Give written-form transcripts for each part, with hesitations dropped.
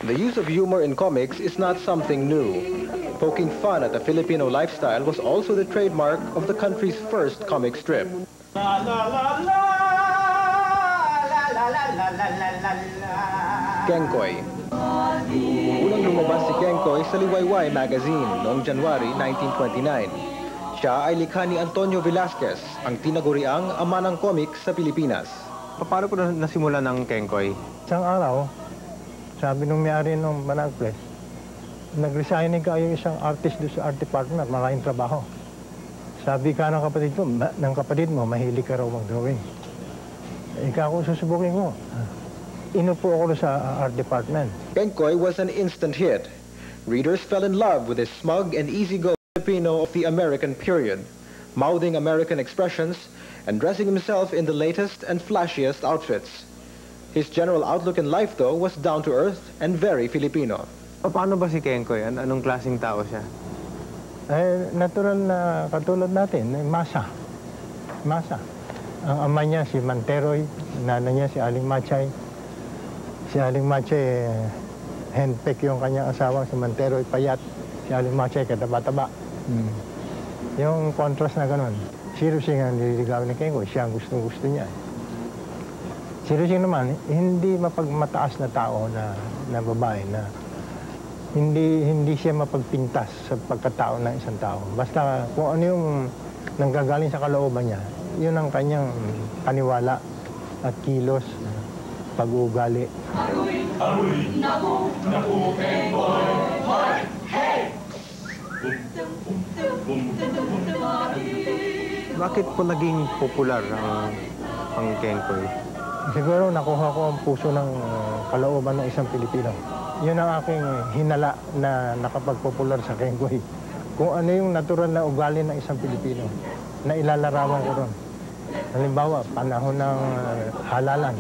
The use of humor in comics is not something new. Poking fun at the Filipino lifestyle was also the trademark of the country's first comic strip. Kengkoy. Unang lumabas si Kengkoy sa Liwayway magazine noong January 1929. Siya ay likha ni Antonio Velasquez, ang tinaguriang ama ng comics sa Pilipinas. Paano po nasimula ng Kengkoy? Isang araw, sabi nung may-ari ng Manag Place, nag-resigning ka yung isang artist doon sa art department, maraming trabaho. Sabi ka ng kapatid mo, mahilig ka raw mag-drawing. Ikaw kung susubukin ko. Inupo ako sa art department. Kengkoy was an instant hit. Readers fell in love with his smug and easygoing Filipino of the American period, mouthing American expressions and dressing himself in the latest and flashiest outfits. His general outlook in life, though, was down to earth and very Filipino. Paano ba si Kengkoy? Anong klaseng tao siya? Natural na katulad natin, masa. Masa. Ang ama niya si Manteroy, nanay niya si Aling Machay. Si Aling Machay, handpick yung kanyang asawang si Manteroy, payat. Si Aling Machay, kataba-taba. Yung contrast na ganun. Si Rusing ang nililigaw ni Kengkoy, siya ang gusto niya. Si Rusing naman, hindi mapagmataas na tao na babae na hindi siya mapagpintas sa pagkatao ng isang tao. Basta kung ano yung nanggagaling sa kalooban niya, yun ang kanyang paniwala at kilos, pag-uugali. Bakit po naging popular ang Kengkoy? Siguro nakuha ko ang puso ng kalooban ng isang Pilipino. Yun ang aking hinala na nakapagpopular sa Kengkoy. Kung ano yung natural na ugali ng isang Pilipino na ilalarawan ko ron. Halimbawa, panahon ng halalan.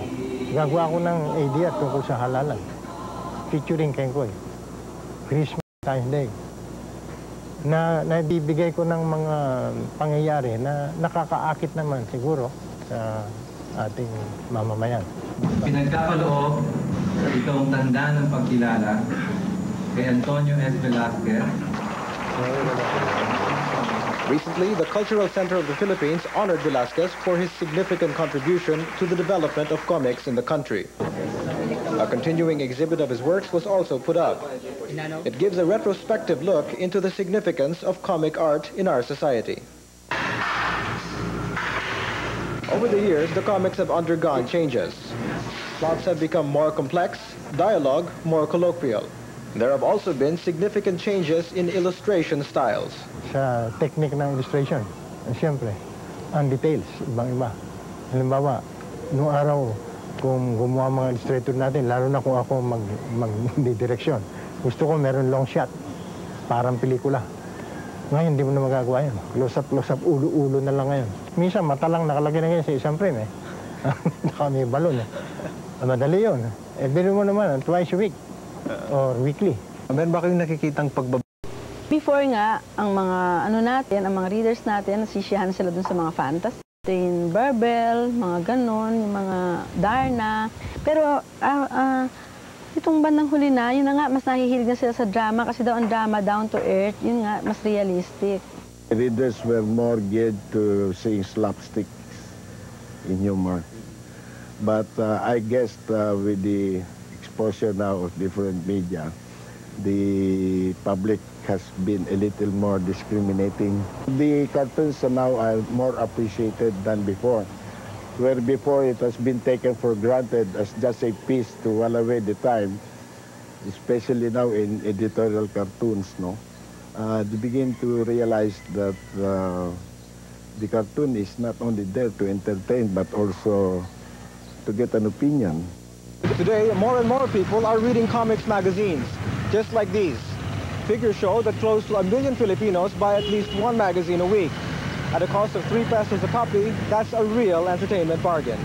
Gagawa ko ng idea tungkol sa halalan. Featuring Kengkoy. Christmas Day. Na naibibigay ko ng mga pangyayari na nakakaakit naman siguro sa ating mamamayan. Pinagkakaloob sa itong tanda ng pagkilala kay Antonio S. Velasquez. Recently, the Cultural Center of the Philippines honored Velasquez for his significant contribution to the development of comics in the country. A continuing exhibit of his works was also put up. It gives a retrospective look into the significance of comic art in our society. Over the years, the comics have undergone changes. Plots have become more complex, dialogue more colloquial. There have also been significant changes in illustration styles. Sa technique ng illustration, siyempre, ang details, ibang-iba. Halimbawa, noong araw, kung gumawa mga illustrator natin, lalo na kung ako mag-direction, gusto ko meron long shot, parang pelikula. Ngayon, hindi mo na magagawa yun. Close-up, ulo-ulo na lang ngayon. Minsan, mata lang nakalagay na ngayon sa isang frame, eh. Naka may balon, eh. Madali yun. Biro mo naman, twice a week or weekly. Meron ba kayong nakikitang pagbaba? Before nga, ang mga ang mga readers natin, nasisiyahan sila dun sa mga fantasy. Barbell, mga ganon, yung mga Darna. Pero, itong bandang huli na, yun na nga, mas nahihilig na sila sa drama kasi daw ang drama down to earth, yun nga, mas realistic. Readers were more geared to seeing slapsticks in humor. But I guess with the exposure now of different media, the public has been a little more discriminating. The cartoons now are more appreciated than before. Where before it has been taken for granted as just a piece to while away the time, especially now in editorial cartoons, no? They begin to realize that the cartoon is not only there to entertain, but also to get an opinion. Today, more and more people are reading comics magazines, just like these. Figures show that close to 1 million Filipinos buy at least one magazine a week. At a cost of 3 pesos a copy, that's a real entertainment bargain.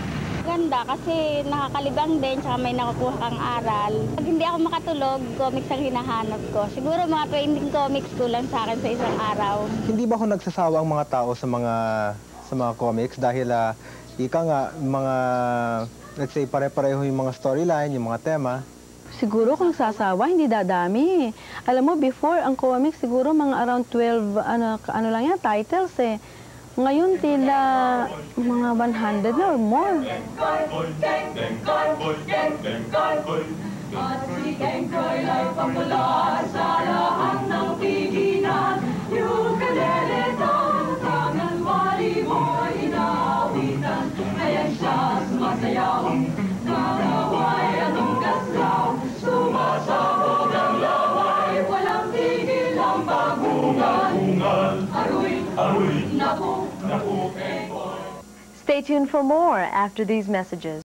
Ganda kasi nakakalibang din, tsaka may nakukuha kang aral. Pag hindi ako makatulog, comics ang hinahanap ko. Siguro mga 20 comics kulang sa akin sa isang araw. Hindi ba kung nagsasawa ang mga tao sa mga comics dahil ika nga, mga, let's say, pare-pareho yung mga storyline, yung mga tema, Siguro kung sasawa, hindi dadami. Alam mo, before, ang comics siguro mga around 12, ano lang yan, titles eh. Ngayon, tila mga 100 na or more. At si Kengkoy ay popular sa lahat ng piginan. Ukulele tangan, wali mo inaawitan. Ayan siya sumasayaw, maraway anong kaslaw. Sumasabog ang laway, walang tigil ang pagungal. Aruy, aruy, naku, naku, Kengkoy. Stay tuned for more after these messages.